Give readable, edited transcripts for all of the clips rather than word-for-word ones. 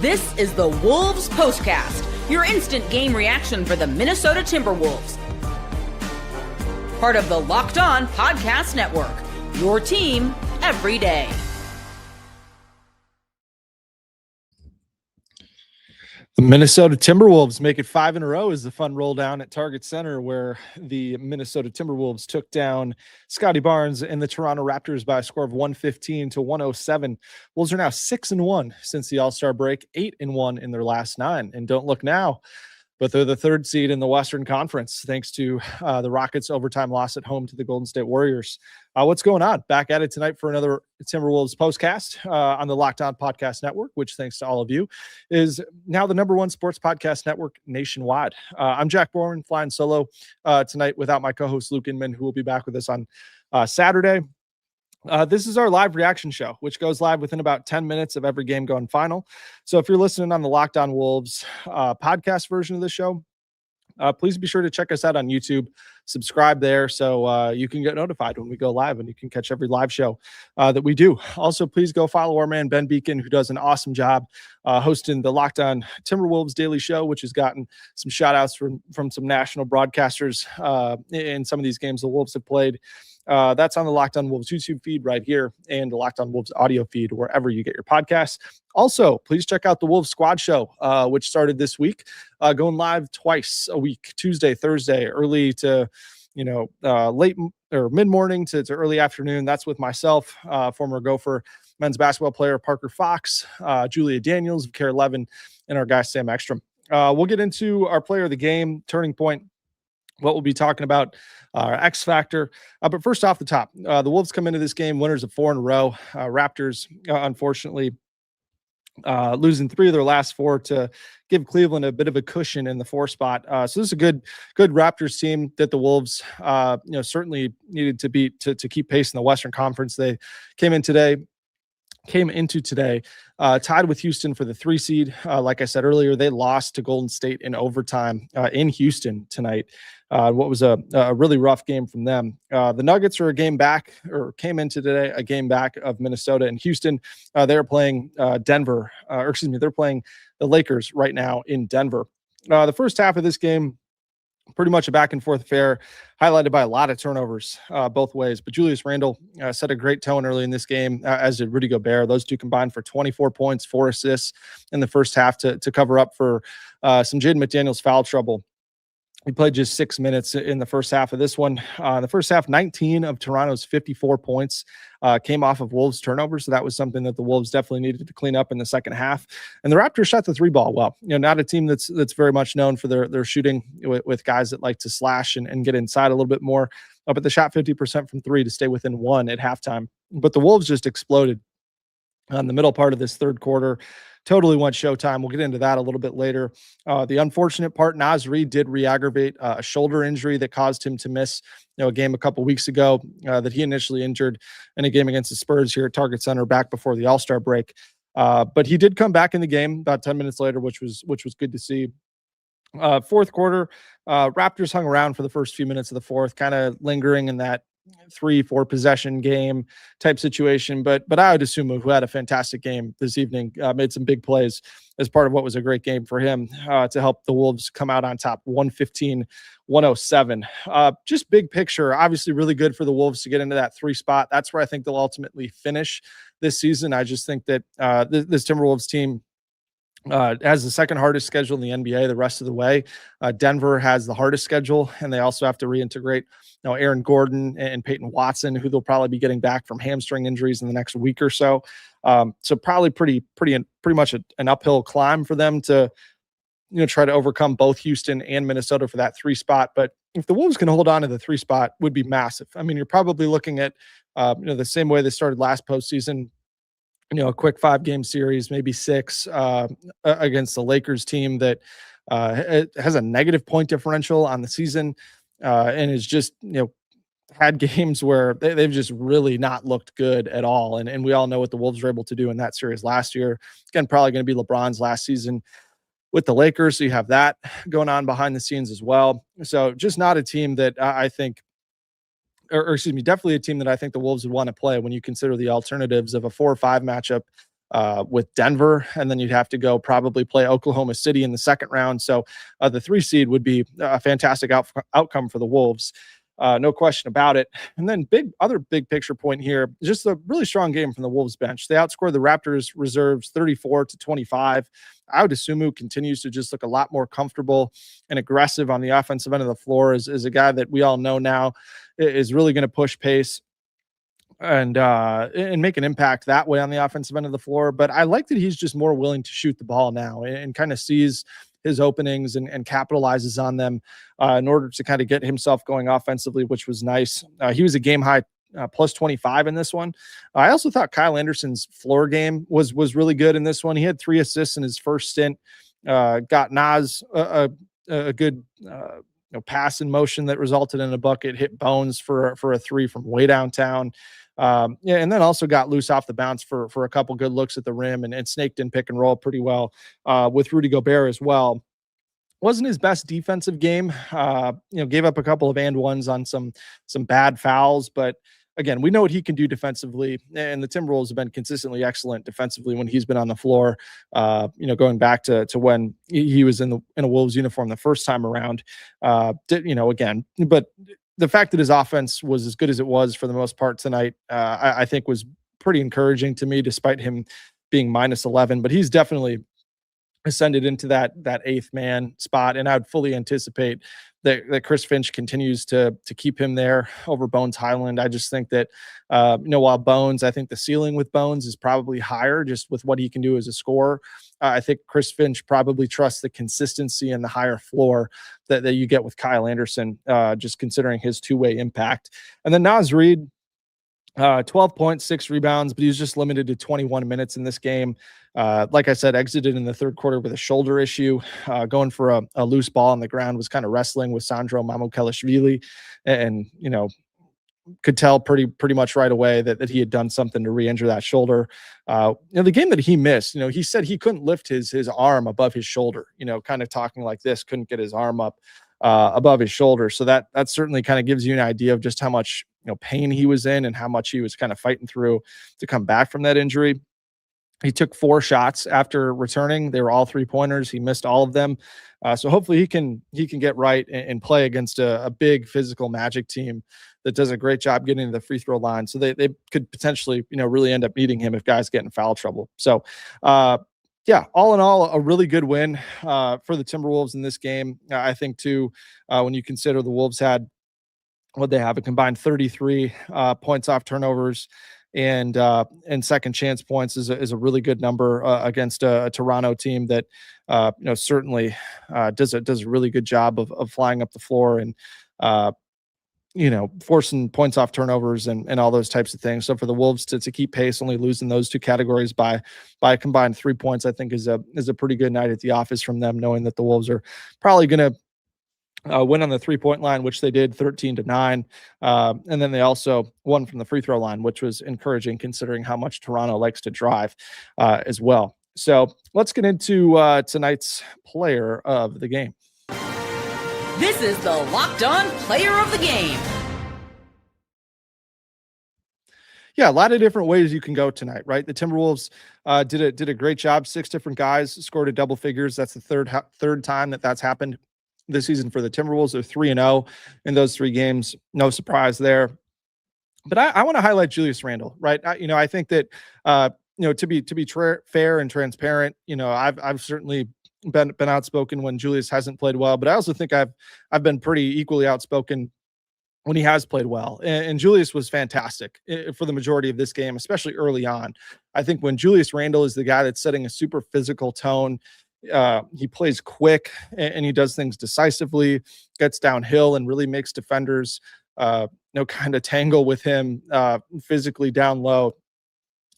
This is the Wolves POSTCAST, your instant game reaction for the Minnesota Timberwolves. Part of the Locked On Podcast Network, your team every day. The Minnesota Timberwolves make it 5 in a row as the fun roll down at Target Center, where the Minnesota Timberwolves took down Scotty Barnes and the Toronto Raptors by a score of 115-107. Wolves are now 6-1 since the All-Star break, 8-1 in their last 9. And don't look now, but they're the 3rd seed in the Western Conference, thanks to the Rockets' overtime loss at home to the Golden State Warriors. What's going on? Back at it tonight for another Timberwolves postcast on the Locked On Podcast Network, which, thanks to all of you, is now the #1 sports podcast network nationwide. I'm Jack Borman, flying solo tonight without my co-host Luke Inman, who will be back with us on Saturday. This is our live reaction show, which goes live within about 10 minutes of every game going final. So if you're listening on the Locked On Wolves podcast version of the show, please be sure to check us out on YouTube. Subscribe there so you can get notified when we go live and you can catch every live show that we do. Also, please go follow our man Ben Beacon, who does an awesome job hosting the Locked On Timberwolves Daily Show, which has gotten some shout outs from some national broadcasters in some of these games the Wolves have played. That's on the Locked On Wolves YouTube feed right here and the Locked On Wolves audio feed, wherever you get your podcasts. Also, please check out the Wolves Squad Show, which started this week, going live twice a week, Tuesday, Thursday, early to, late or mid-morning to early afternoon. That's with myself, former Gopher men's basketball player Parker Fox, Julia Daniels of Care 11, and our guy Sam Ekstrom. We'll get into our player of the game, turning point, what we'll be talking about, our X factor. But first off the top, the Wolves come into this game winners of 4 in a row. Raptors, unfortunately, losing 3 of their last 4 to give Cleveland a bit of a cushion in the 4 spot. So this is a good Raptors team that the Wolves, certainly needed to beat to keep pace in the Western Conference. They came into today tied with Houston for the 3 seed. Like I said earlier, they lost to Golden State in overtime in Houston tonight. What was a really rough game from them. The Nuggets are came into today a game back of Minnesota and Houston. They're playing they're playing the Lakers right now in Denver. The first half of this game, pretty much a back and forth affair, highlighted by a lot of turnovers both ways. But Julius Randle set a great tone early in this game, as did Rudy Gobert. Those two combined for 24 points, 4 assists in the first half to cover up for some Jaden McDaniels foul trouble. He played just 6 minutes in the first half of this one. The first half, 19 of Toronto's 54 points came off of Wolves turnovers. So that was something that the Wolves definitely needed to clean up in the second half. And the Raptors shot the 3 ball well. Not a team that's very much known for their shooting with guys that like to slash and get inside a little bit more. But they shot 50% from 3 to stay within 1 at halftime. But the Wolves just exploded on the middle part of this third quarter. Totally went showtime. We'll get into that a little bit later. The unfortunate part, Reid did re-aggravate a shoulder injury that caused him to miss a game a couple weeks ago that he initially injured in a game against the Spurs here at Target Center back before the All-Star break. But he did come back in the game about 10 minutes later, which was good to see. Fourth quarter, Raptors hung around for the first few minutes of the fourth, kind of lingering in that 3-4 possession game type situation, but Dosunmu, who had a fantastic game this evening, made some big plays as part of what was a great game for him to help the Wolves come out on top 115-107. Just big picture, obviously really good for the Wolves to get into that 3 spot. That's where I think they'll ultimately finish this season. I just think that this Timberwolves team has the second hardest schedule in the NBA the rest of the way. Denver has the hardest schedule, and they also have to reintegrate Aaron Gordon and Peyton Watson, who they'll probably be getting back from hamstring injuries in the next week or so. So probably pretty much an uphill climb for them to try to overcome both Houston and Minnesota for that 3 spot. But if the Wolves can hold on to the 3 spot, would be massive. I mean, you're probably looking at the same way they started last postseason. A quick 5-game series, maybe 6 against the Lakers team that has a negative point differential on the season and is just, had games where they've just really not looked good at all. And we all know what the Wolves were able to do in that series last year. Again, probably going to be LeBron's last season with the Lakers. So you have that going on behind the scenes as well. So just not a team that I think, or excuse me, definitely a team that I think the Wolves would want to play when you consider the alternatives of a 4 or 5 matchup with Denver, and then you'd have to go probably play Oklahoma City in the second round. So the 3 seed would be a fantastic outcome for the Wolves. No question about it. And then other big picture point here, just a really strong game from the Wolves bench. They outscored the Raptors reserves 34-25. Dosunmu continues to just look a lot more comfortable and aggressive on the offensive end of the floor, is a guy that we all know now is really going to push pace and make an impact that way on the offensive end of the floor. But I like that he's just more willing to shoot the ball now and kind of sees his openings and capitalizes on them in order to kind of get himself going offensively, which was nice. He was a game high plus 25 in this one. I also thought Kyle Anderson's floor game was really good in this one. He had 3 assists in his first stint, got Nas a good pass in motion that resulted in a bucket, hit Bones for a 3 from way downtown. And then also got loose off the bounce for a couple good looks at the rim and snaked in pick and roll pretty well with Rudy Gobert as well. Wasn't his best defensive game. Gave up a couple of and ones on some bad fouls, but again, we know what he can do defensively, and the Timberwolves have been consistently excellent defensively when he's been on the floor. Going back to when he was in a Wolves uniform the first time around. Again, but the fact that his offense was as good as it was for the most part tonight, I think was pretty encouraging to me, despite him being minus 11. But he's definitely ascended into that 8th man spot, and I would fully anticipate that Chris Finch continues to keep him there over Bones Highland. I just think that while Bones, I think the ceiling with Bones is probably higher just with what he can do as a scorer. I think Chris Finch probably trusts the consistency and the higher floor that you get with Kyle Anderson, just considering his 2-way impact. And then Nas Reid, 12 points, 6 rebounds, but he was just limited to 21 minutes in this game. Like I said, exited in the third quarter with a shoulder issue, going for a loose ball on the ground, was kind of wrestling with Sandro Mamukelashvili, and could tell pretty much right away that he had done something to re-injure that shoulder. The game that he missed, he said he couldn't lift his arm above his shoulder, kind of talking like this, couldn't get his arm up above his shoulder. So that certainly kind of gives you an idea of just how much pain he was in and how much he was kind of fighting through to come back from that injury. He took 4 shots after returning. They were all 3-pointers. He missed all of them. So hopefully he can get right and play against a big physical Magic team that does a great job getting to the free throw line. So they could potentially, really end up needing him if guys get in foul trouble. So, all in all, a really good win for the Timberwolves in this game. I think too, when you consider the Wolves had they have a combined 33 points off turnovers and second chance points is a really good number against a Toronto team that certainly does a really good job of flying up the floor and forcing points off turnovers and all those types of things. So for the Wolves to keep pace, only losing those 2 categories by a combined 3 points, I think is a pretty good night at the office from them, knowing that the Wolves are probably going to win on the 3-point line, which they did 13-9. And then they also won from the free throw line, which was encouraging considering how much Toronto likes to drive as well. So let's get into tonight's player of the game. This is the Locked On Player of the Game. Yeah, a lot of different ways you can go tonight, right? The Timberwolves did a great job. 6 different guys scored at double figures. That's the third time that's happened this season for the Timberwolves. They're 3-0 in those 3 games. No surprise there. But I want to highlight Julius Randle, right? I think that to be fair and transparent, I've certainly been outspoken when Julius hasn't played well, but I also think I've been pretty equally outspoken when he has played well. And Julius was fantastic for the majority of this game, especially early on. I think when Julius Randle is the guy that's setting a super physical tone, he plays quick and he does things decisively, gets downhill and really makes defenders, kind of tangle with him physically down low.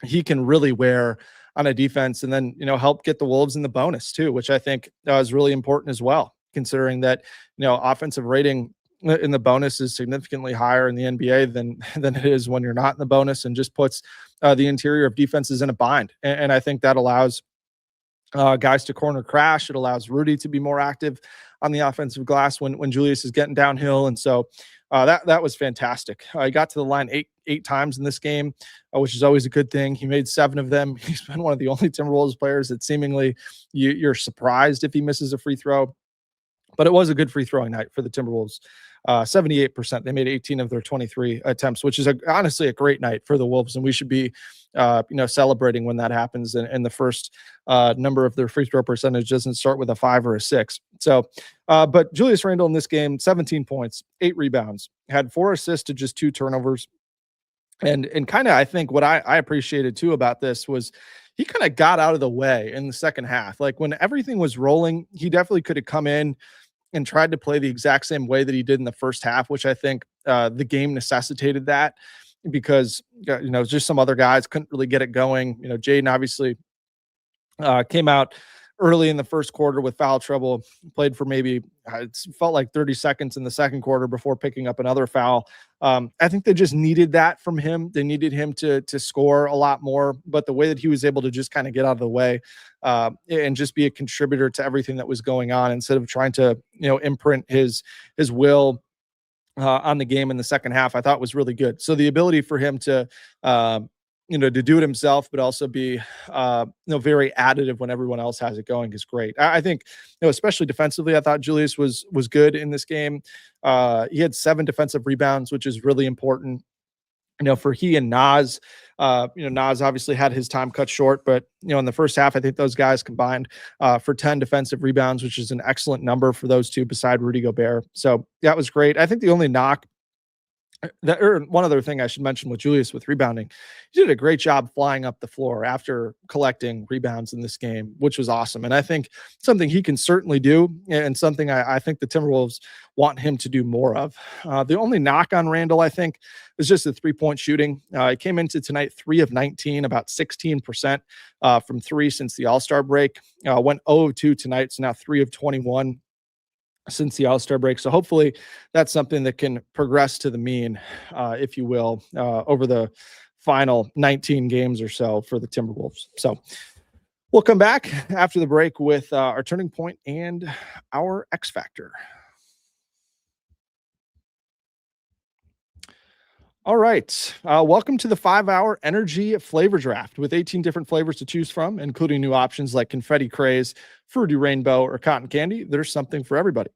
He can really wear on a defense and then, help get the Wolves in the bonus too, which I think is really important as well, considering that, offensive rating in the bonus is significantly higher in the NBA than it is when you're not in the bonus, and just puts the interior of defenses in a bind. And I think that allows guys to corner crash. It allows Rudy to be more active on the offensive glass when Julius is getting downhill. And so That was fantastic. He got to the line eight times in this game, which is always a good thing. He made 7 of them. He's been one of the only Timberwolves players that seemingly you're surprised if he misses a free throw. But it was a good free throwing night for the Timberwolves. 78%. They made 18 of their 23 attempts, which is honestly a great night for the Wolves. And we should be, celebrating when that happens. And the first number of their free throw percentage doesn't start with a 5 or a 6. So, but Julius Randle in this game, 17 points, 8 rebounds, had 4 assists to just 2 turnovers. And kind of, I think what I appreciated too about this was he kind of got out of the way in the second half. Like when everything was rolling, he definitely could have come in and tried to play the exact same way that he did in the first half, which I think the game necessitated that because, just some other guys couldn't really get it going. Jaden obviously came out early in the first quarter with foul trouble, played for maybe, it felt like 30 seconds in the second quarter before picking up another foul. I think they just needed that from him. They needed him to score a lot more, but the way that he was able to just kind of get out of the way and just be a contributor to everything that was going on instead of trying to, imprint his will on the game in the second half, I thought was really good. So the ability for him to, to do it himself, but also be, very additive when everyone else has it going is great. I think, especially defensively, I thought Julius was good in this game. He had 7 defensive rebounds, which is really important. For he and Naz, Naz obviously had his time cut short, but, in the first half, I think those guys combined for 10 defensive rebounds, which is an excellent number for those two beside Rudy Gobert. So that was great. I think the only knock one other thing I should mention with Julius with rebounding, he did a great job flying up the floor after collecting rebounds in this game, which was awesome. And I think something he can certainly do and something I think the Timberwolves want him to do more of. The only knock on Randle, I think, is just the 3-point shooting. He came into tonight 3 of 19, about 16% from 3 since the All-Star break. Went 0 of 2 tonight, so now 3 of 21 since the All-Star break. So hopefully that's something that can progress to the mean, if you will, over the final 19 games or so for the Timberwolves. So we'll come back after the break with our turning point and our X Factor. All right. Welcome to the 5-hour energy flavor draft with 18 different flavors to choose from, including new options like confetti craze, fruity rainbow, or cotton candy. There's something for everybody.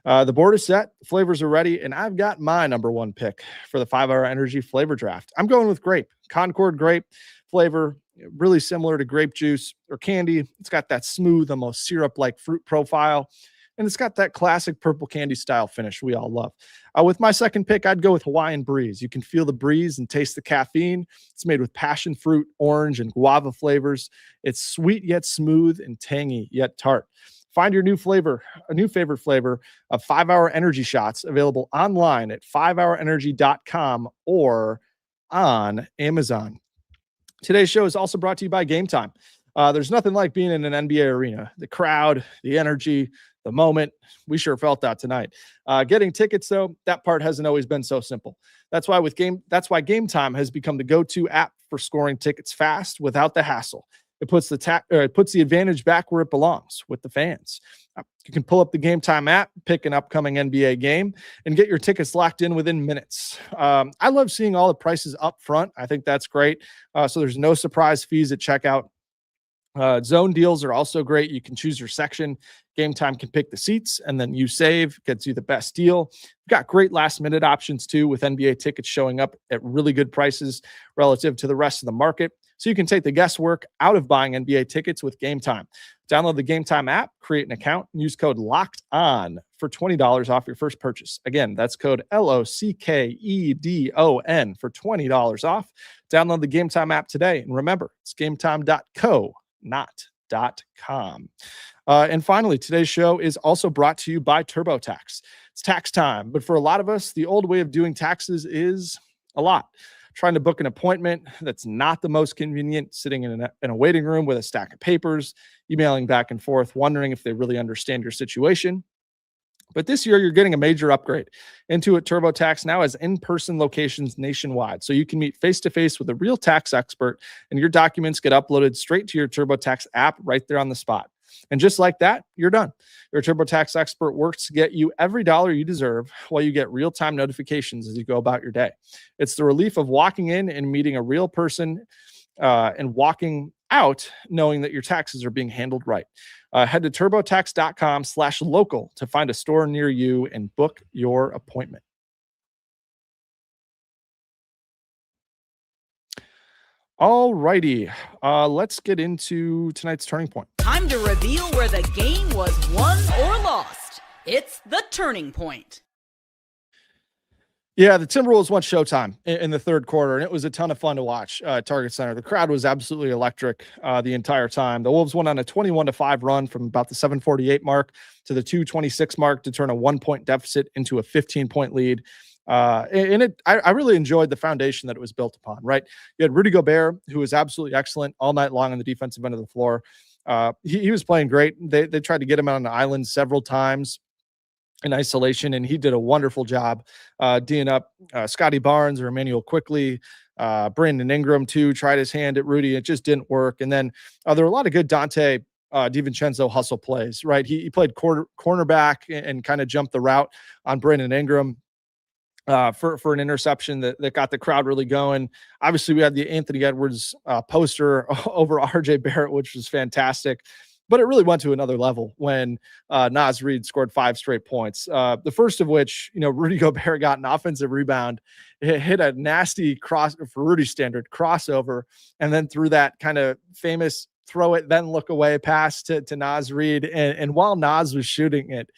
The board is set, flavors are ready, and I've got my number 1 pick for the 5-hour energy flavor draft. I'm going with grape, Concord grape flavor, really similar to grape juice or candy. It's got that smooth, almost syrup-like fruit profile. And it's got that classic purple candy style finish we all love. With my second pick, I'd go with Hawaiian Breeze. You can feel the breeze and taste the caffeine. It's made with passion fruit, orange, and guava flavors. It's sweet yet smooth and tangy yet tart. Find your new favorite flavor of 5-hour energy shots available online at 5hourenergy.com or on Amazon. Today's show is also brought to you by Gametime. There's nothing like being in an NBA arena. The crowd, the energy, the moment. We sure felt that tonight. Getting tickets, though, that part hasn't always been so simple. That's why Gametime has become the go-to app for scoring tickets fast without the hassle. It puts the advantage back where it belongs, with the fans. You can pull up the Gametime app, pick an upcoming NBA game, and get your tickets locked in within minutes. I love seeing all the prices up front. I think that's great. So there's no surprise fees at checkout. Zone deals are also great. You can choose your section. Gametime can pick the seats, and then you save, gets you the best deal. We've got great last-minute options, too, with NBA tickets showing up at really good prices relative to the rest of the market. So you can take the guesswork out of buying NBA tickets with Gametime. Download the Gametime app, create an account, and use code LOCKEDON for $20 off your first purchase. Again, that's code LOCKEDON for $20 off. Download the Gametime app today. And remember, it's gametime.co, not .com. And finally, today's show is also brought to you by TurboTax. It's tax time, but for a lot of us, the old way of doing taxes is a lot. Trying to book an appointment that's not the most convenient, sitting in a waiting room with a stack of papers, emailing back and forth, wondering if they really understand your situation. But this year, you're getting a major upgrade. Intuit TurboTax now has in-person locations nationwide, so you can meet face-to-face with a real tax expert, and your documents get uploaded straight to your TurboTax app right there on the spot. And just like that, you're done. Your TurboTax expert works to get you every dollar you deserve while you get real-time notifications as you go about your day. It's the relief of walking in and meeting a real person and walking out knowing that your taxes are being handled right. Head to turbotax.com/local to find a store near you and book your appointment. All righty. Let's get into tonight's turning point. Time to reveal where the game was won or lost. It's the turning point. Yeah, the Timberwolves won Showtime in the third quarter, and it was a ton of fun to watch Target Center. The crowd was absolutely electric the entire time. The Wolves went on a 21-5 run from about the 7:48 mark to the 2:26 mark to turn a 1-point deficit into a 15-point lead. I really enjoyed the foundation that it was built upon, right? You had Rudy Gobert, who was absolutely excellent all night long on the defensive end of the floor. He was playing great. They tried to get him out on the island several times in isolation, and he did a wonderful job D'ing up Scotty Barnes or Emmanuel Quickly. Brandon Ingram, too, tried his hand at Rudy. It just didn't work. And then there were a lot of good Dante DiVincenzo hustle plays, right? He played cornerback and kind of jumped the route on Brandon Ingram for an interception that got the crowd really going. Obviously, we had the Anthony Edwards poster over RJ Barrett, which was fantastic. But it really went to another level when Naz Reid scored 5 straight points. The first of which, Rudy Gobert got an offensive rebound, hit a nasty cross for Rudy standard crossover, and then threw that kind of famous throw it, then look away pass to Naz Reid. And while Naz was shooting it,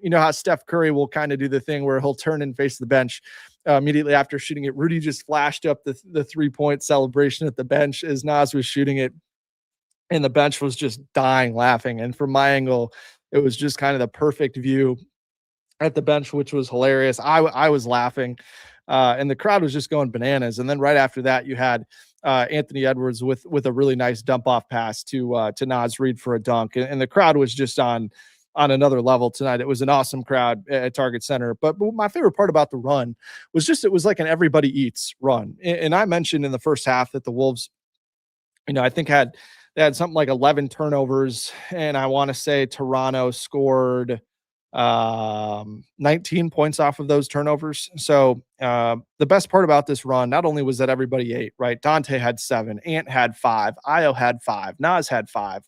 you know how Steph Curry will kind of do the thing where he'll turn and face the bench immediately after shooting it. Rudy just flashed up the 3-point celebration at the bench as Naz was shooting it. And the bench was just dying laughing. And from my angle, it was just kind of the perfect view at the bench, which was hilarious. I was laughing, and the crowd was just going bananas. And then right after that, you had Anthony Edwards with a really nice dump off pass to Naz Reid for a dunk. And the crowd was just on another level tonight. It was an awesome crowd at Target Center. But my favorite part about the run was just it was like an everybody eats run. And I mentioned in the first half that the Wolves, I think they had something like 11 turnovers, and I want to say Toronto scored 19 points off of those turnovers. So the best part about this run, not only was that everybody ate, right? Dante had 7, Ant had 5, Io had 5, Naz had 5.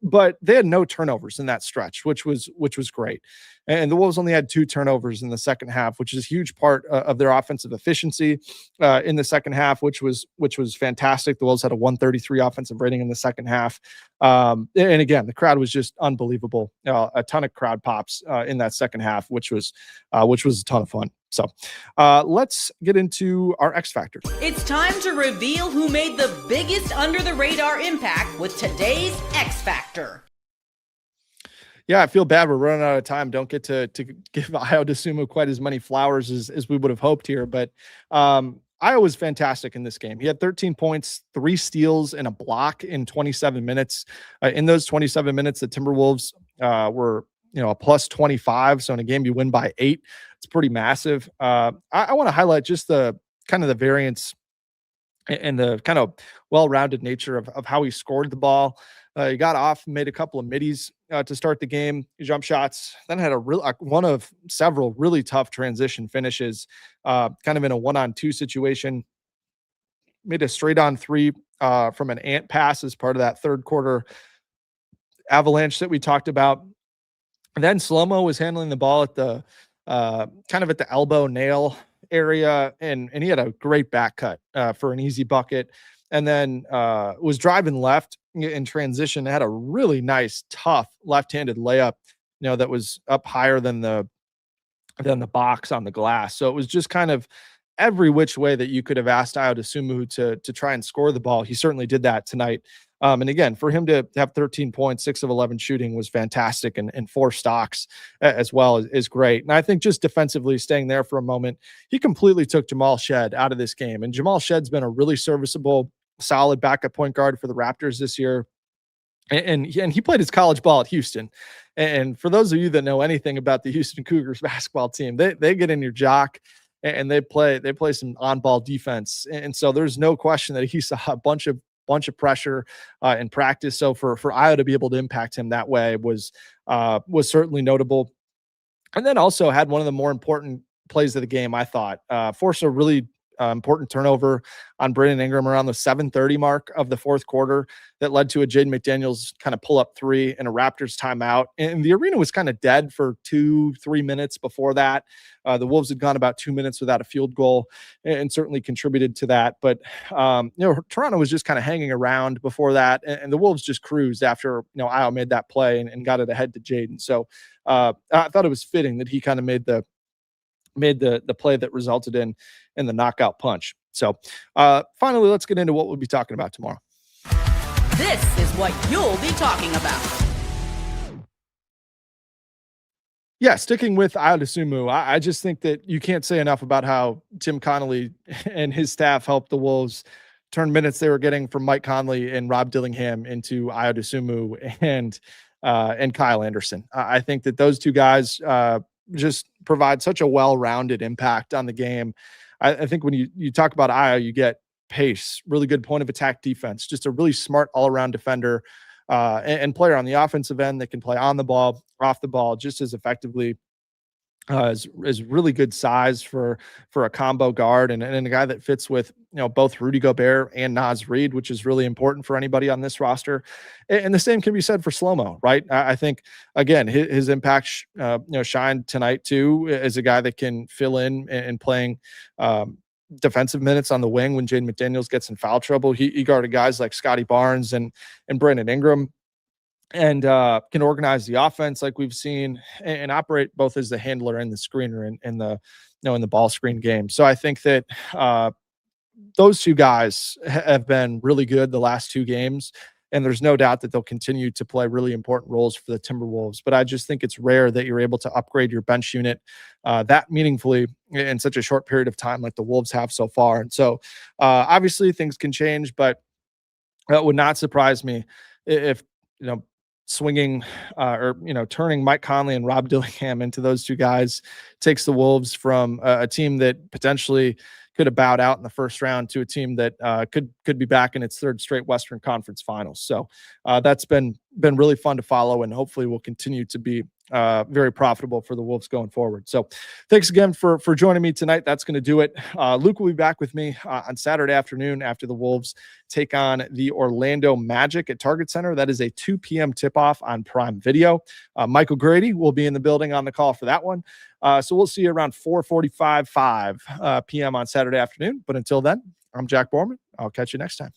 But they had no turnovers in that stretch, which was great. And the Wolves only had 2 turnovers in the second half, which is a huge part of their offensive efficiency in the second half, which was fantastic. The Wolves had a 133 offensive rating in the second half. And again, the crowd was just unbelievable. A ton of crowd pops in that second half, which was a ton of fun. So let's get into our X Factor. It's time to reveal who made the biggest under the radar impact with today's X Factor. Yeah, I feel bad. We're running out of time. Don't get to give Io Dosunmu quite as many flowers as we would have hoped here. But Io was fantastic in this game. He had 13 points, 3 steals, and a block in 27 minutes. In those 27 minutes, the Timberwolves were a plus 25. So in a game you win by 8, it's pretty massive. I want to highlight just the kind of the variance and the kind of well-rounded nature of how he scored the ball. He got off, made a couple of middies to start the game, jump shots, then had one of several really tough transition finishes, kind of in a 1-on-2 situation. Made a straight-on 3 from an Ant pass as part of that third quarter avalanche that we talked about. And then Slow-Mo was handling the ball at the kind of at the elbow nail area, and he had a great back cut for an easy bucket. And then was driving left in transition. Had a really nice, tough left-handed layup, that was up higher than the box on the glass. So it was just kind of every which way that you could have asked Io Dosunmu to try and score the ball. He certainly did that tonight. And again, for him to have 13 points, 6 of 11 shooting was fantastic, and 4 stocks as well is great. And I think just defensively staying there for a moment, he completely took Jamal Shead out of this game. And Jamal Shead's been a really serviceable, solid backup point guard for the Raptors this year. And he played his college ball at Houston. And for those of you that know anything about the Houston Cougars basketball team, they get in your jock and they play some on-ball defense. And so there's no question that he saw a bunch of bunch of pressure in practice. So for Ayo to be able to impact him that way was certainly notable. And then also had one of the more important plays of the game, I thought. Forced a really important turnover on Brandon Ingram around the 7:30 mark of the fourth quarter that led to a Jaden McDaniels kind of pull up three and a Raptors timeout. And the arena was kind of dead for 2-3 minutes before that. The Wolves had gone about 2 minutes without a field goal and certainly contributed to that. But, Toronto was just kind of hanging around before that. And the Wolves just cruised after, Ayo made that play and got it ahead to Jaden. So I thought it was fitting that he kind of made the play that resulted in the knockout punch. So finally, let's get into what we'll be talking about tomorrow. This is what you'll be talking about. Yeah, sticking with Dosunmu, I just think that you can't say enough about how Tim Connolly and his staff helped the Wolves turn minutes they were getting from Mike Conley and Rob Dillingham into Dosunmu and Kyle Anderson. I think that those two guys just provide such a well-rounded impact on the game. I think when you talk about Ayo, you get pace, really good point of attack defense, just a really smart all-around defender and player on the offensive end that can play on the ball, off the ball just as effectively. Is really good size for a combo guard and a guy that fits with both Rudy Gobert and Reid, which is really important for anybody on this roster. And the same can be said for Slow-Mo, right? I think again his impact shined tonight too as a guy that can fill in and playing defensive minutes on the wing when Jaden McDaniels gets in foul trouble. He guarded guys like Scotty Barnes and Brandon Ingram. And can organize the offense like we've seen and operate both as the handler and the screener in the ball screen game. So I think that those two guys have been really good the last two games, and there's no doubt that they'll continue to play really important roles for the Timberwolves. But I just think it's rare that you're able to upgrade your bench unit that meaningfully in such a short period of time like the Wolves have so far. And so obviously things can change, but that would not surprise me if swinging turning Mike Conley and Rob Dillingham into those two guys takes the Wolves from a team that potentially could have bowed out in the first round to a team that could be back in its third straight Western Conference Finals. So that's been really fun to follow, and hopefully will continue to be very profitable for the Wolves going forward. So thanks again for joining me tonight. That's going to do it. Luke will be back with me on Saturday afternoon after the Wolves take on the Orlando Magic at Target Center. That is a 2 p.m. tip-off on Prime Video. Michael Grady will be in the building on the call for that one. So we'll see you around 4:45 p.m. on Saturday afternoon. But until then, I'm Jack Borman. I'll catch you next time.